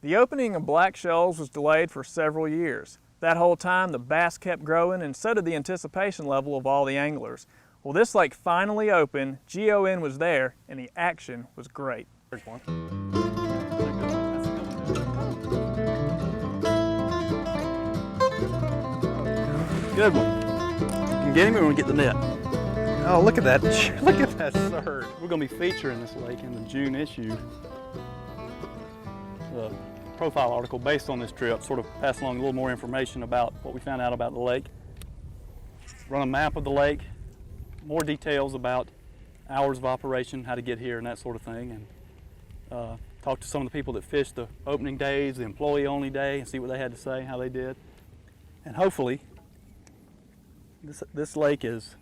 The opening of Black Shoals was delayed for several years. That whole time, the bass kept growing, and so did the anticipation level of all the anglers. Well, this lake finally opened, GON was there, and the action was great. There's one. Good one. You can get him or we'll get the net. Oh, look at that. Look at that surd. We're going to be featuring this lake in the June issue. The profile article based on this trip, sort of pass along a little more information about what we found out about the lake. Run a map of the lake, more details about hours of operation, how to get here and that sort of thing, and talk to some of the people that fished the opening days, the employee only day, and see what they had to say, how they did. And hopefully, this lake is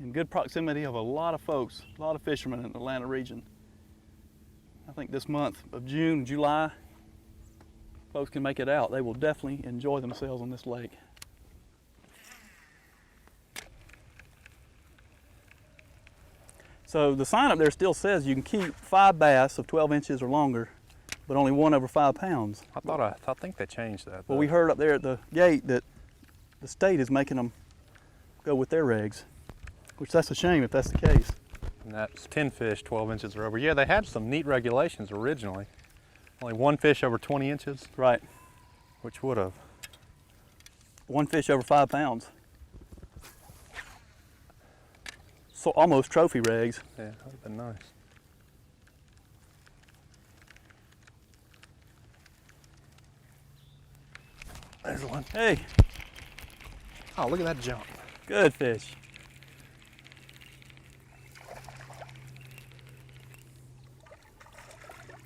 in good proximity of a lot of folks, a lot of fishermen in the Atlanta region. I think this month of June, July, folks can make it out. They will definitely enjoy themselves on this lake. So the sign up there still says you can keep 5 bass of 12 inches or longer, but only 1 over 5 pounds. I think they changed that. Well, we heard up there at the gate that the state is making them go with their regs, which that's a shame if that's the case. And that's 10 fish, 12 inches or over. Yeah, they had some neat regulations originally. Only 1 fish over 20 inches. Right. Which would have. 1 fish over 5 pounds. So almost trophy regs. Yeah, that would have been nice. There's one. Hey. Oh, look at that jump. Good fish.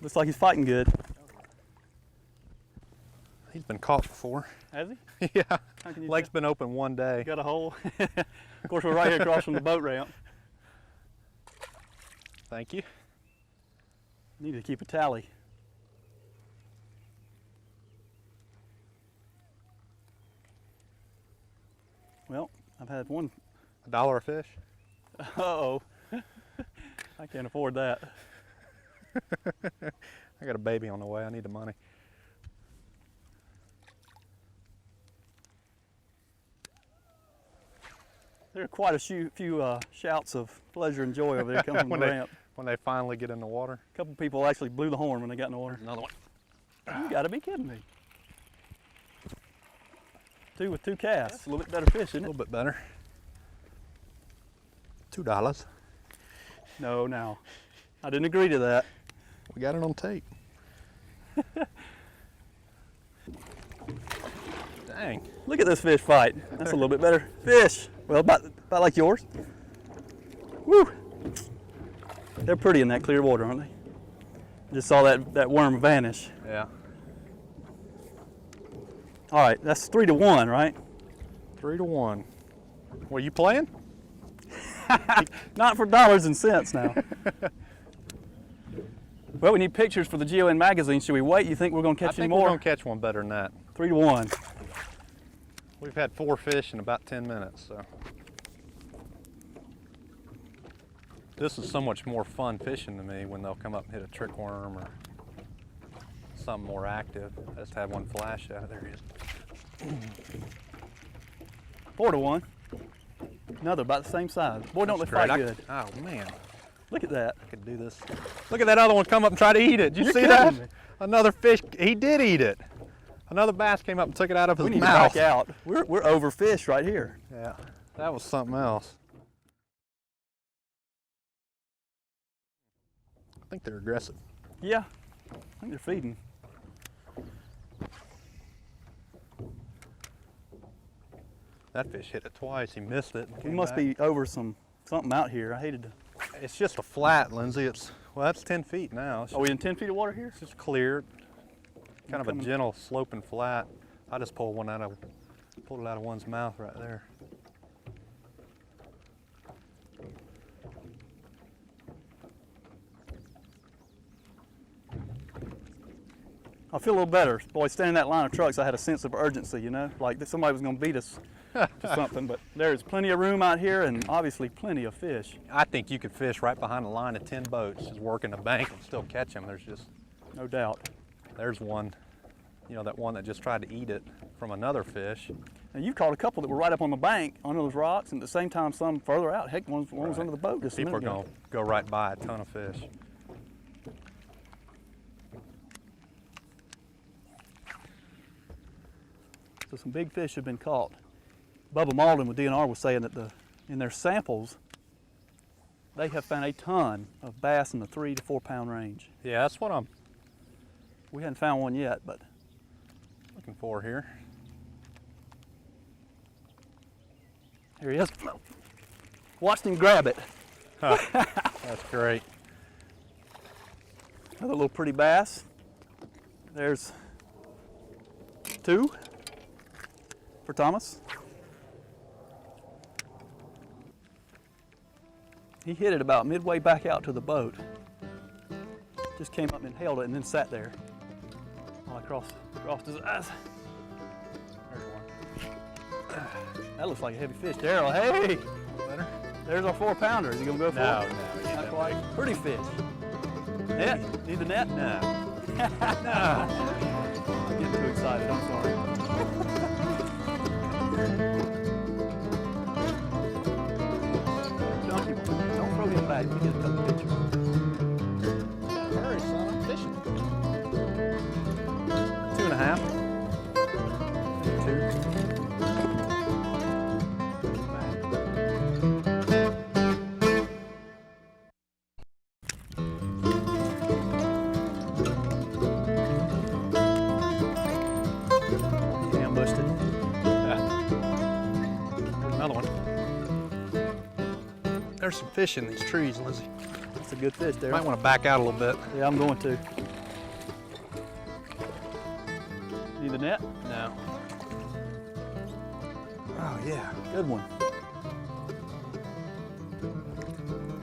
Looks like he's fighting good. He's been caught before. Has he? Yeah. Lake's been open one day. Got a hole. Of course, we're right here across from the boat ramp. Thank you. Need to keep a tally. Well, I've had one. $1 a fish? Uh-oh. I can't afford that. I got a baby on the way. I need the money. There are quite a few shouts of pleasure and joy over there coming from the ramp. When they finally get in the water. A couple people actually blew the horn when they got in the water. Another one. You gotta be kidding me. 2 with 2 casts. A little bit better fish, isn't it? A little bit better. $2. No, now. I didn't agree to that. We got it on tape. Dang. Look at this fish fight. That's a little bit better fish. Well, about like yours. Woo! They're pretty in that clear water, aren't they? Just saw that worm vanish. Yeah. All right, that's 3 to 1, right? 3 to 1. Were you playing? Not for dollars and cents now. Well, we need pictures for the GON magazine. Should we wait? You think we're going to catch any more? We're going to catch one better than that. 3 to 1. We've had 4 fish in about 10 minutes, so. This is so much more fun fishing to me when they'll come up and hit a trick worm or something more active. I just had one flash out. There he is. 4 to 1. Another about the same size. Boy, don't they fight good. Oh, man. Look at that. I could do this. Look at that other one come up and try to eat it. Did you see You're that? kidding me. Another fish. He did eat it. Another bass came up and took it out of his We need mouth. to back out. We're overfished right here. Yeah, that was something else. I think they're aggressive. Yeah, I think they're feeding. That fish hit it twice. He missed it. We must be over something out here. I hated to. It's just a flat, Lindsay. Well, that's 10 feet now. Are we in 10 feet of water here? It's just cleared. Kind of a gentle sloping flat. I just pulled it out of one's mouth right there. I feel a little better. Boy, standing in that line of trucks, I had a sense of urgency, you know, like that somebody was going to beat us to something. But there's plenty of room out here and obviously plenty of fish. I think you could fish right behind a line of 10 boats, just working the bank and still catch them. There's just no doubt. There's one, you know, that one that just tried to eat it from another fish. And you've caught a couple that were right up on the bank under those rocks, and at the same time some further out. Heck, one was under the boat just a People are minute ago. going to go right by a ton of fish. So some big fish have been caught. Bubba Malden with DNR was saying that in their samples, they have found a ton of bass in the 3 to 4 pound range. Yeah, that's what I'm We hadn't found one yet, but looking for here. here he is. Watched him grab it. Huh, that's great. Another little pretty bass. There's 2 for Thomas. He hit it about midway back out to the boat. Just came up and held it and then sat there while I crossed his eyes. There's one. That looks like a heavy fish. Daryl, hey! Better? There's our 4 pounder. Is he gonna go for No, it? no, Not quite. Pretty fish. Net? Need the net? No. I'm getting too excited, I'm sorry. Donkey, don't throw him back. We get a couple pictures. Hurry, son, I'm fishing. 2.5. 2. Ambushed it. There's another one. There's some fish in these trees, Lindsay. That's a good fish there. Might want to back out a little bit. Yeah, I'm going to. Need the net? No. Oh, yeah. Good one.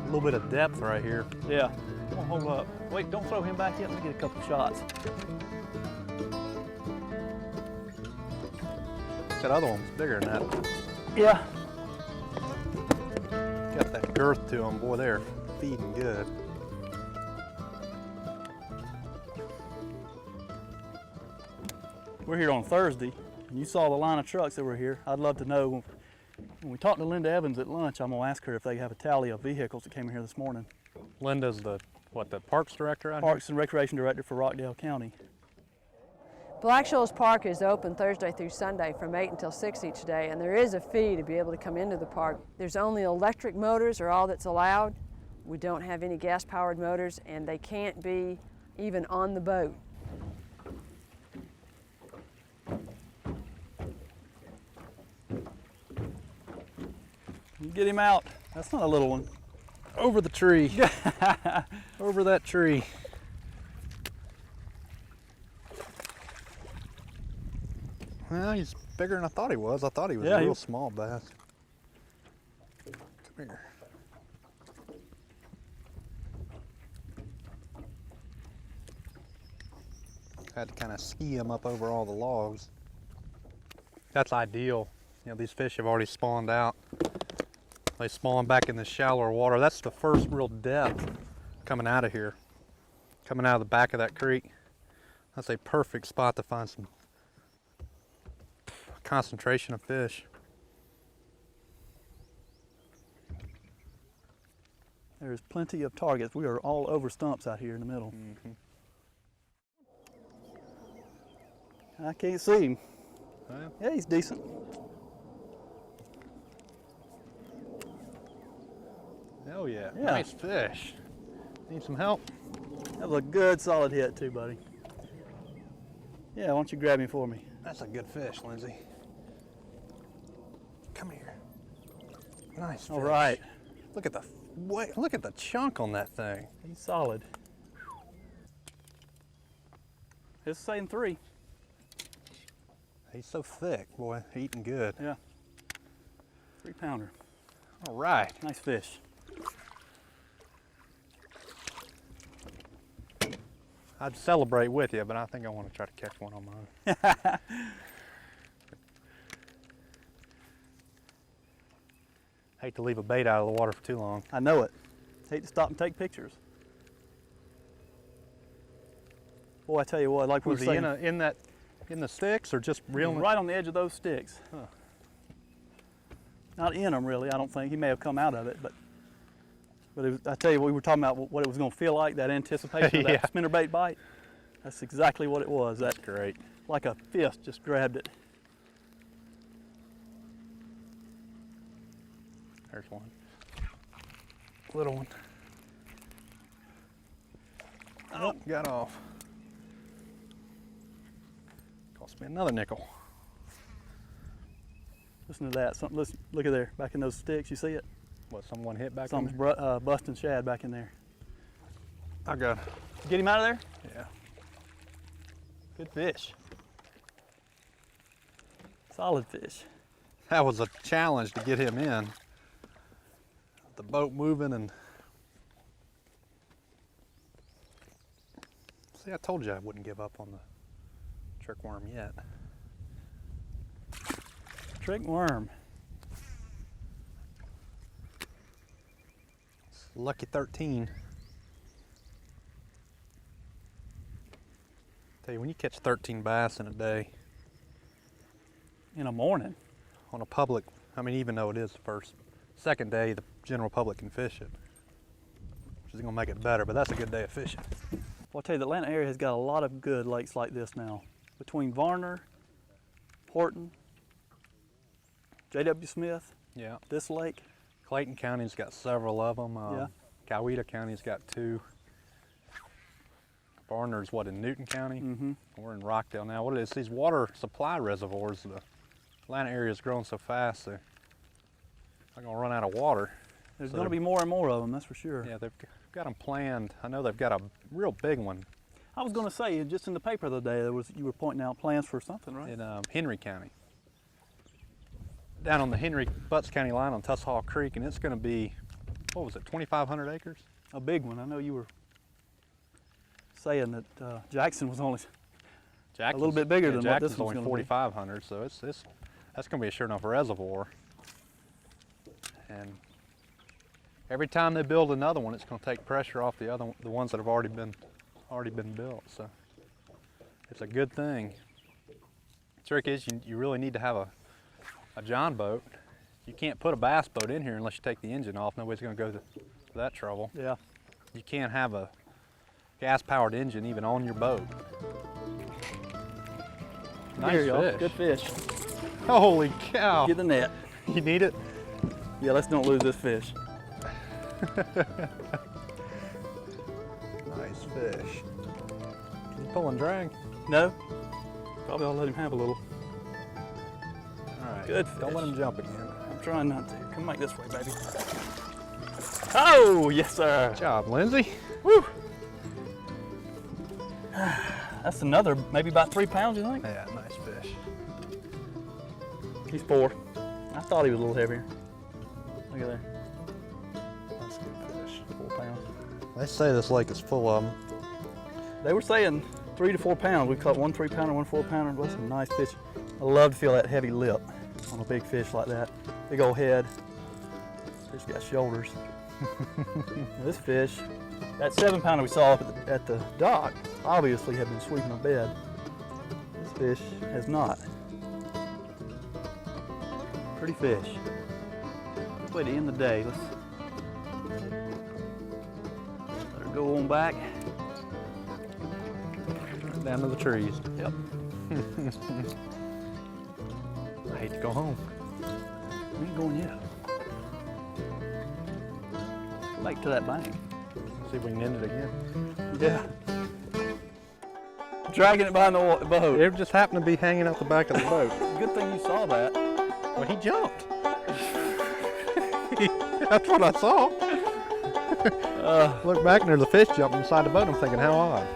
A little bit of depth right here. Yeah. Oh, hold up. Wait, don't throw him back yet. Let me get a couple shots. That other one's bigger than that. Yeah. Got that girth to them. Boy, they're feeding good. We're here on Thursday, and you saw the line of trucks that were here. I'd love to know, when we talked to Linda Evans at lunch, I'm gonna ask her if they have a tally of vehicles that came in here this morning. Linda's the parks director out here? Parks and Recreation Director for Rockdale County. Black Shoals Park is open Thursday through Sunday from 8 until 6 each day, and there is a fee to be able to come into the park. There's only electric motors are all that's allowed. We don't have any gas-powered motors, and they can't be even on the boat. You get him out. That's not a little one. Over the tree. Over that tree. Well, he's bigger than I thought he was. I thought he was Yeah, a he- real small bass. Come here. Had to kind of ski him up over all the logs. That's ideal. You know, these fish have already spawned out. They spawn back in the shallower water. That's the first real depth coming out of here. Coming out of the back of that creek. That's a perfect spot to find some concentration of fish. There's plenty of targets. We are all over stumps out here in the middle. I can't see him. Well, Yeah, he's decent. hell yeah. Yeah. Nice fish. Need some help? That was a good solid hit too, buddy. Yeah, why don't you grab him for me? That's a good fish, Lindsay. Come here. Nice fish. All right. Look at the look at the chunk on that thing. He's solid. It's saying 3. He's so thick, boy. Eating good. Yeah. 3 pounder. All right. Nice fish. I'd celebrate with you, but I think I want to try to catch one on mine. Hate to leave a bait out of the water for too long. I know it. Hate to stop and take pictures. Boy, I tell you what, like we were Was he saying, in the sticks or just reeling? right on the edge of those sticks. Huh. Not in them really, I don't think. He may have come out of it, but it was, I tell you, we were talking about what it was going to feel like, that anticipation of Yeah. that spinnerbait bite. That's exactly what it was. That Great. like a fist just grabbed it. There's one. Little one. Oh, got off. Cost me another nickel. Listen to that. Something. Listen, look at there, back in those sticks. You see it? What, someone hit back in Something's there? busting shad back in there. I got it. Get him out of there. Yeah. Good fish. Solid fish. That was a challenge to get him in. The boat moving and... See, I told you I wouldn't give up on the trick worm yet. Trick worm. It's lucky 13. Tell you, when you catch 13 bass in a day In the morning. on a public, I mean, even though it is the second day, the general public can fish it, which is gonna make it better, but that's a good day of fishing. Well, I'll tell you, the Atlanta area has got a lot of good lakes like this now. Between Varner, Horton, J.W. Smith, Yeah. this lake. Clayton County's got several of them. Yeah. Coweta County's got 2. Barner's what, in Newton County? Mm-hmm. We're in Rockdale now. What it is, these water supply reservoirs, the Atlanta area is growing so fast, they're not gonna run out of water. There's So going to be more and more of them, that's for sure. Yeah, they've got them planned. I know they've got a real big one I was going to say, just in the paper the other day, you were pointing out plans for something, right? in Henry County. Down on the Henry-Butts County line on Tussaw Creek, and it's gonna be, what was it, 2,500 acres? A big one. I know you were saying that Jackson was only a little bit bigger than what this Jackson's one's only going to be. 4,500, so that's going to be a sure enough reservoir. And every time they build another one, it's going to take pressure off the ones that have already been built. So it's a good thing. The trick is you really need to have a John boat. You can't put a bass boat in here unless you take the engine off. Nobody's going to go to that trouble. Yeah. You can't have a gas-powered engine even on your boat. Nice Here you go. fish. Good fish. Holy cow! Get the net. You need it? Yeah, let's don't lose this fish. Nice fish. Can you pull and drag? No? Probably I'll let him have a little. All right. Good Don't let fish. him jump again. I'm trying not to. Come back this way, baby. Oh, yes, sir. Good job, Lindsay. Woo! That's another, maybe about 3 pounds, you think? Yeah, nice fish. He's 4. I thought he was a little heavier. Look at there, That's good fish. 4 pounds. They say this lake is full of them. They were saying 3 to 4 pounds. We caught one 3-pounder, one 4-pounder. That's some nice fish. I love to feel that heavy lip on a big fish like that. Big old head. Fish got shoulders. Now this fish, that 7-pounder we saw up at the dock, obviously had been sweeping a bed. This fish has not. Pretty fish. Good way to end the day. Let's let her go on back. Down to the trees. Yep. I hate to go home. We ain't going yet. Go back to that bank. See if we can end it again. Yeah. Dragging it behind the boat. It just happened to be hanging out the back of the boat. Good thing you saw that. Well, he jumped. That's what I saw. Look back and there's a fish jumping inside the boat. I'm thinking, how odd.